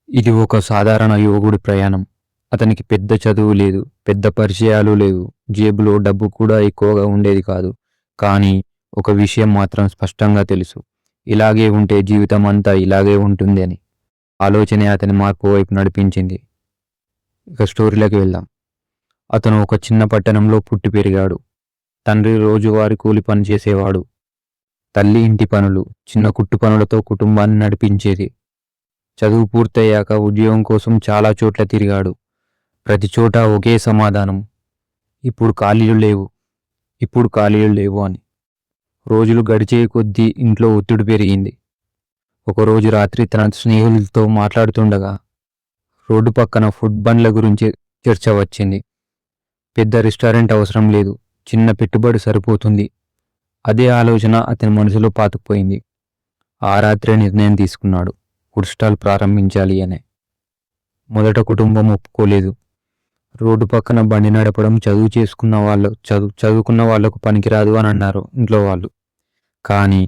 ఇది ఒక సాధారణ యువకుడి ప్రయాణం. అతనికి పెద్ద చదువు లేదు, పెద్ద పరిచయాలు లేవు, జేబులో డబ్బు కూడా ఎక్కువగా ఉండేది కాదు. కానీ ఒక విషయం మాత్రం స్పష్టంగా తెలుసు. ఇలాగే ఉంటే జీవితం అంతా ఇలాగే ఉంటుంది అని. ఆలోచనే అతని మార్పు వైపు నడిపించింది. ఇక స్టోరీలోకి వెళ్దాం. అతను ఒక చిన్న పట్టణంలో పుట్టి పెరిగాడు. తండ్రి రోజువారీ కూలి పని చేసేవాడు. తల్లి ఇంటి పనులు, చిన్న కుట్టు పనులతో కుటుంబాన్ని నడిపించేది. చదువు పూర్తయ్యాక ఉద్యోగం కోసం చాలా చోట్ల తిరిగాడు. ప్రతి చోట ఒకే సమాధానం, ఇప్పుడు ఖాళీలు లేవు, ఇప్పుడు ఖాళీలు లేవు అని. రోజులు గడిచే కొద్దీ ఇంట్లో ఒత్తిడి పెరిగింది. ఒకరోజు రాత్రి తన స్నేహితులతో మాట్లాడుతుండగా రోడ్డు పక్కన ఫుడ్ బండ్ల గురించి చర్చ వచ్చింది. పెద్ద రెస్టారెంట్ అవసరం లేదు, చిన్న పెట్టుబడి సరిపోతుంది. అదే ఆలోచన అతని మనసులో పాతుకుపోయింది. ఆ రాత్రే నిర్ణయం తీసుకున్నాడు, ఫుడ్ స్టాల్ ప్రారంభించాలి అనే. మొదట కుటుంబం ఒప్పుకోలేదు. రోడ్డు పక్కన బండి నడపడం చదువుకున్న వాళ్లకు పనికిరాదు అని అన్నారు ఇంట్లో వాళ్ళు. కానీ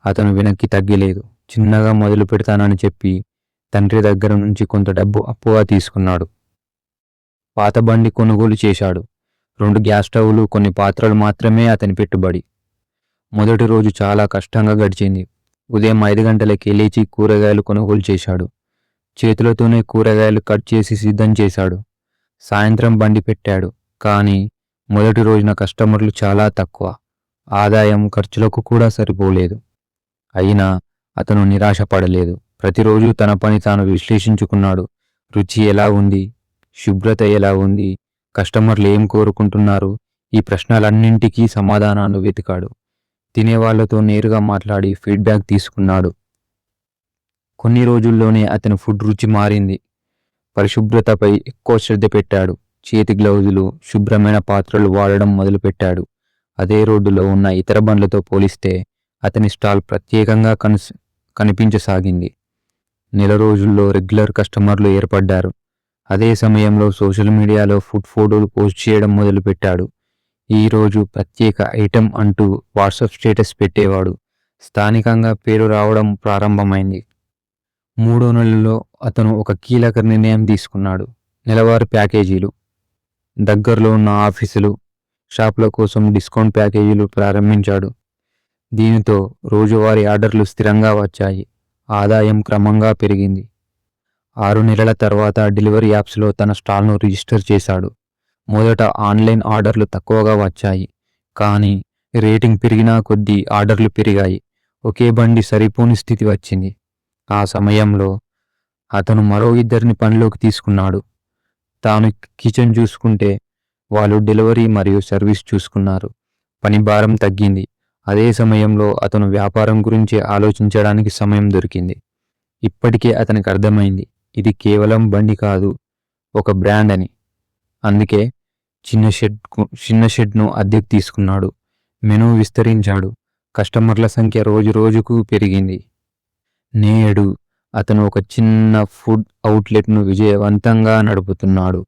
అతను వెనక్కి తగ్గలేదు. చిన్నగా మొదలు పెడతానని చెప్పి తండ్రి దగ్గర నుంచి కొంత డబ్బు అప్పుగా తీసుకున్నాడు. పాత బండి కొనుగోలు చేశాడు. 2 గ్యాస్ స్టవ్లు, కొన్ని పాత్రలు మాత్రమే అతని పెట్టుబడి. మొదటి రోజు చాలా కష్టంగా గడిచింది. ఉదయం 5 గంటలకే లేచి కూరగాయలు కొనుగోలు చేశాడు. చేతులతోనే కూరగాయలు కట్ చేసి సిద్ధం చేశాడు. సాయంత్రం బండి పెట్టాడు. కానీ మొదటి రోజున కస్టమర్లు చాలా తక్కువ. ఆదాయం ఖర్చులకు కూడా సరిపోలేదు. అయినా అతను నిరాశపడలేదు. ప్రతిరోజు తన పని తాను విశ్లేషించుకున్నాడు. రుచి ఎలా ఉంది, శుభ్రత ఎలా ఉంది, కస్టమర్లు ఏం కోరుకుంటున్నారు, ఈ ప్రశ్నలన్నింటికీ సమాధానాలు వెతికాడు. తినేవాళ్లతో నేరుగా మాట్లాడి ఫీడ్బ్యాక్ తీసుకున్నాడు. కొన్ని రోజుల్లోనే అతని ఫుడ్ రుచి మారింది. పరిశుభ్రతపై ఎక్కువ శ్రద్ధ పెట్టాడు. చేతి గ్లౌజులు, శుభ్రమైన పాత్రలు వాడడం మొదలుపెట్టాడు. అదే రోడ్డులో ఉన్న ఇతర బండ్లతో పోలిస్తే అతని స్టాల్ ప్రత్యేకంగా కనిపించసాగింది. నెల రోజుల్లో రెగ్యులర్ కస్టమర్లు ఏర్పడ్డారు. అదే సమయంలో సోషల్ మీడియాలో ఫుడ్ ఫోటోలు పోస్ట్ చేయడం మొదలుపెట్టాడు. ఈరోజు ప్రత్యేక ఐటెం అంటూ వాట్సాప్ స్టేటస్ పెట్టేవాడు. స్థానికంగా పేరు రావడం ప్రారంభమైంది. 3వ నెలలో అతను ఒక కీలక నిర్ణయం తీసుకున్నాడు. నెలవారీ ప్యాకేజీలు, దగ్గరలో ఉన్న ఆఫీసులు, షాపుల కోసం డిస్కౌంట్ ప్యాకేజీలు ప్రారంభించాడు. దీనితో రోజువారీ ఆర్డర్లు స్థిరంగా వచ్చాయి. ఆదాయం క్రమంగా పెరిగింది. 6 నెలల తర్వాత డెలివరీ యాప్స్లో తన స్టాల్ను రిజిస్టర్ చేశాడు. మొదట ఆన్లైన్ ఆర్డర్లు తక్కువగా వచ్చాయి. కానీ రేటింగ్ పెరిగినా కొద్దీ ఆర్డర్లు పెరిగాయి. ఒకే బండి సరిపోని స్థితి వచ్చింది. ఆ సమయంలో అతను మరో 2 పనిలోకి తీసుకున్నాడు. తాను కిచెన్ చూసుకుంటే వాళ్ళు డెలివరీ మరియు సర్వీస్ చూసుకున్నారు. పని భారం తగ్గింది. అదే సమయంలో అతను వ్యాపారం గురించి ఆలోచించడానికి సమయం దొరికింది. ఇప్పటికే అతనికి అర్థమైంది, ఇది కేవలం బండి కాదు, ఒక బ్రాండ్ అని. అందుకే చిన్న షెడ్ను అద్దెకు తీసుకున్నాడు. మెనూ విస్తరించాడు. కస్టమర్ల సంఖ్య రోజు రోజుకు పెరిగింది. నేడు అతను ఒక చిన్న ఫుడ్ అవుట్లెట్ను విజయవంతంగా నడుపుతున్నాడు.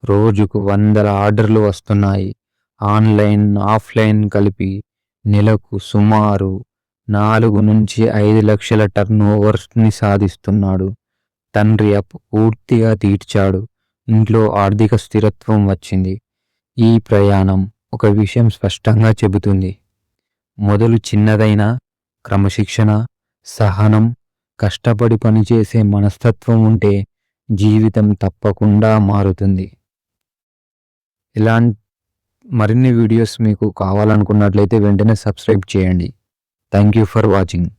రోజుకు 100 ఆర్డర్లు వస్తున్నాయి. ఆన్లైన్, ఆఫ్లైన్ కలిపి నెలకు సుమారు 4 నుంచి 5 లక్షల టర్నోవర్ని సాధిస్తున్నాడు. తండ్రి అప్పు పూర్తిగా తీర్చాడు. ఇంట్లో ఆర్థిక స్థిరత్వం వచ్చింది. ఈ ప్రయాణం ఒక విషయం స్పష్టంగా చెబుతుంది. మొదలు చిన్నదైనా క్రమశిక్షణ, సహనం, కష్టపడి పనిచేసే మనస్తత్వం ఉంటే జీవితం తప్పకుండా మారుతుంది. ఇలాంటి మరిన్ని వీడియోస్ మీకు కావాలనుకున్నట్లయితే వెంటనే సబ్స్క్రైబ్ చేయండి. Thank you for watching.